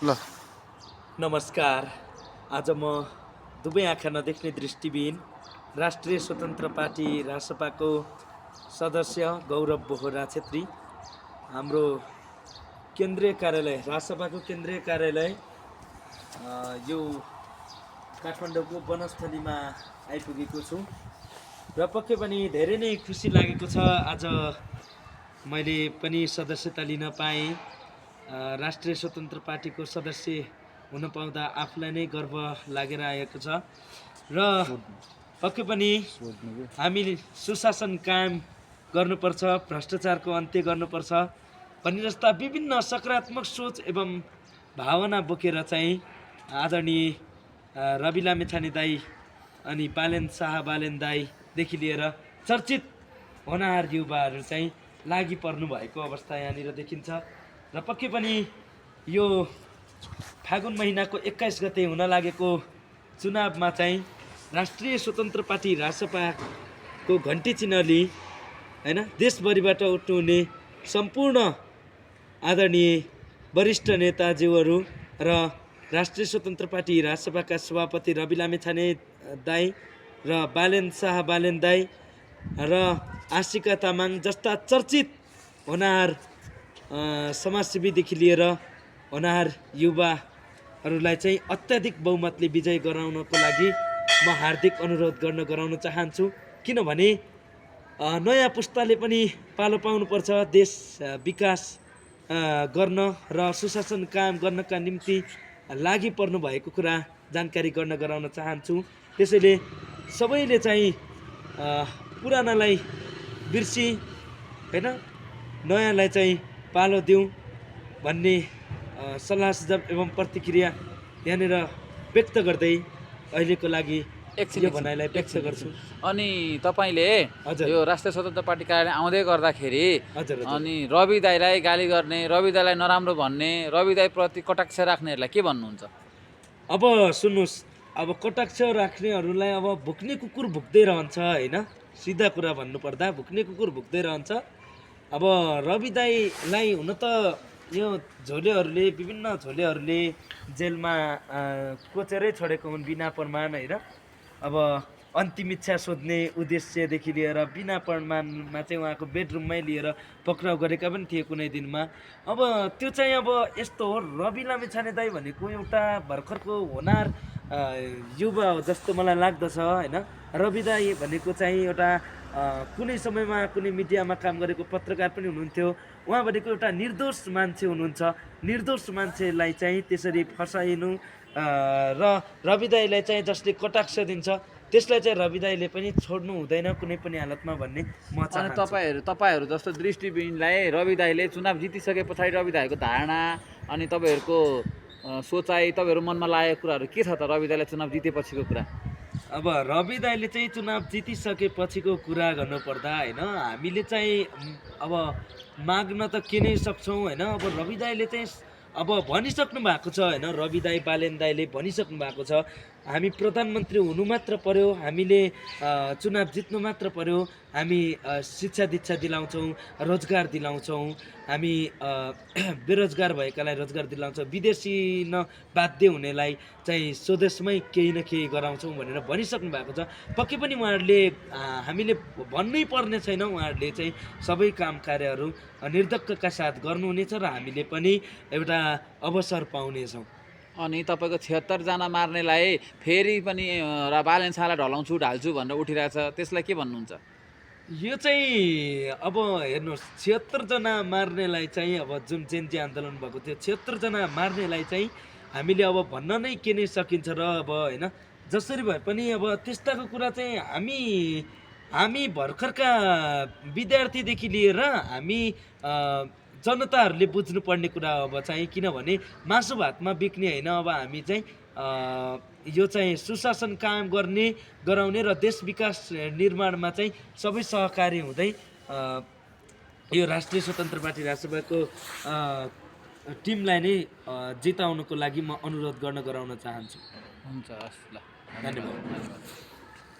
ल नमस्कार। आज म दुवै आँखा नदेख्ने दृष्टिविहीन राष्ट्रिय स्वतन्त्र पार्टी रासपाको सदस्य गौरव बोहरा छेत्री। हाम्रो केन्द्रीय कार्यालय रासपाको केन्द्रीय कार्यालय यो काठमाडौँको वनस्थलीमा आइपुगेको छु र पक्कै पनि धेरै नै खुसी लागेको छ। आज मैले पनि सदस्यता लिन पाएँ। राष्ट्रिय स्वतन्त्र पार्टीको सदस्य हुन पाउँदा आफूलाई नै गर्व लागेर आएको छ र पक्कै पनि हामी सुशासन कायम गर्नुपर्छ, भ्रष्टाचारको अन्त्य गर्नुपर्छ भन्ने जस्ता विभिन्न सकारात्मक सोच एवं भावना बोकेर चाहिँ आदरणीय रवि लामिछाने दाई अनि बालेन शाह बालेन दाईदेखि लिएर चर्चित होनहार युवाहरू चाहिँ लागि पर्नु भएको अवस्था यहाँनिर देखिन्छ र पक्कै पनि यो फागुन महिनाको 21 गते हुन लागेको चुनावमा चाहिँ राष्ट्रिय स्वतन्त्र पार्टी रासपाको घन्टी चिन्ह लिई हैन देशभरिबाट उठ्नुहुने सम्पूर्ण आदरणीय वरिष्ठ नेताज्यूहरू र राष्ट्रिय स्वतन्त्र पार्टी रासपाका सभापति रवि लामिछाने दाई र बालेन शाह बालेन दाई र आशिका तामाङ जस्ता चर्चित होनहार समाजसेवीदेखि लिएर होनहार युवाहरूलाई चाहिँ अत्याधिक बहुमतले विजय गराउनको लागि म हार्दिक अनुरोध गराउन चाहन्छु। किनभने नयाँ पुस्ताले पनि पालो पाउनुपर्छ, देश विकास गर्न र सुशासन कायम गर्नका निम्ति लागि पर्नु भएको कुरा जानकारी गराउन चाहन्छु। त्यसैले सबैले चाहिँ पुरानालाई बिर्सी हैन नयाँलाई चाहिँ पालो दिउँ भन्ने सल्लाह सुझाव एवं प्रतिक्रिया यहाँनिर व्यक्त गर्दै अहिलेको लागि यो भनाइलाई व्यक्त गर्छु। अनि तपाईँले हजुर। यो राष्ट्रिय स्वतन्त्र पार्टी कार्यालय आउँदै गर्दाखेरि हजुर हजुर। अनि रवि दाईलाई गाली गर्ने, रवि दाईलाई नराम्रो भन्ने, रवि दाई प्रति कटाक्ष राख्नेहरूलाई के भन्नुहुन्छ? अब सुन्नुहोस्, अब कटाक्ष राख्नेहरूलाई अब भुक्ने कुकुर भुक्दै रहन्छ होइन, सिधा कुरा भन्नुपर्दा भुक्ने कुकुर भुक्दै रहन्छ। अब रवि दाईलाई हुन त यो झोलेहरूले विभिन्न झोलेहरूले जेलमा कोचेरै छोडेको हुन् बिना प्रमाण होइन। अब अन्तिम इच्छा सोध्ने उद्देश्यदेखि लिएर बिना प्रमाणमा चाहिँ उहाँको बेडरुममै लिएर पक्राउ गरेका पनि थिए कुनै दिनमा। अब त्यो चाहिँ अब यस्तो हो, रवि लामिछाने दाई भनेको एउटा भर्खरको होनहार युवा हो जस्तो मलाई लाग्दछ होइन। रवि दाई भनेको चाहिँ एउटा कुनै समयमा कुनै मिडियामा काम गरेको पत्रकार पनि हुनुहुन्थ्यो। उहाँ भनेको एउटा निर्दोष मान्छे हुनुहुन्छ। निर्दोष मान्छेलाई चाहिँ त्यसरी फसाइनु र रवि दाईलाई चाहिँ जसले कटाक्ष दिन्छ त्यसलाई चाहिँ रवि दाईले पनि छोड्नु हुँदैन कुनै पनि हालतमा भन्ने म अनि चाहन्छु। तपाईँहरू जस्तो दृष्टिविहीनलाई रवि दाईले चुनाव जितिसके पछाडि रवि दाईको धारणा अनि तपाईँहरूको सोचाइ, तपाईँहरू मनमा लागेको कुराहरू के छ त रवि दाईलाई चुनाव जितेपछिको कुरा? अब रवि दाईले चाहिँ चुनाव जितिसकेपछिको कुरा गर्नुपर्दा होइन, हामीले चाहिँ अब माग्न त के नै सक्छौँ होइन। अब रवि दाईले चाहिँ अब भनिसक्नु भएको छ होइन, रवि दाई बालेन दाईले भनिसक्नु भएको छ हामी प्रधानमन्त्री हुनु मात्र पर्यो, हामीले चुनाव जित्नु मात्र पर्यो, हामी शिक्षा दीक्षा दिलाउँछौँ, रोजगार दिलाउँछौँ, हामी बेरोजगार भएकालाई रोजगार दिलाउँछौँ, विदेशी न बाध्य हुनेलाई चाहिँ स्वदेशमै केही न केही गराउँछौँ भनेर भनिसक्नु भएको छ। पक्कै पनि उहाँहरूले हामीले भन्नै पर्ने छैन, उहाँहरूले चाहिँ सबै काम कार्यहरू निर्धक्कका साथ गर्नुहुनेछ र हामीले पनि एउटा अवसर पाउनेछौँ। अनि तपाईँको 76 जना मार्नेलाई फेरि पनि बालेन शाहलाई ढलाउँछु ढाल्छु भनेर उठिरहेछ, त्यसलाई के भन्नुहुन्छ? यो चाहिँ अब हेर्नुहोस्, 76 जना मार्नेलाई चाहिँ अब जुन जेन्जी आन्दोलन भएको थियो 76 जना मार्नेलाई चाहिँ हामीले अब भन्न नै के नै सकिन्छ र अब होइन जसरी भए पनि अब त्यस्ताको कुरा चाहिँ हामी भर्खरका विद्यार्थीदेखि लिएर हामी जनताहरूले बुझ्नुपर्ने कुरा अब चाहिँ, किनभने मासु भातमा बिक्ने होइन। अब हामी चाहिँ यो चाहिँ सुशासन कायम गराउने र देश विकास निर्माणमा चाहिँ सबै सहकारी हुँदै यो राष्ट्रिय स्वतन्त्र पार्टी राष्ट्रसभाको टिमलाई नै जिताउनको लागि म अनुरोध गराउन चाहन्छु। हुन्छ, हस् ल, धन्यवाद।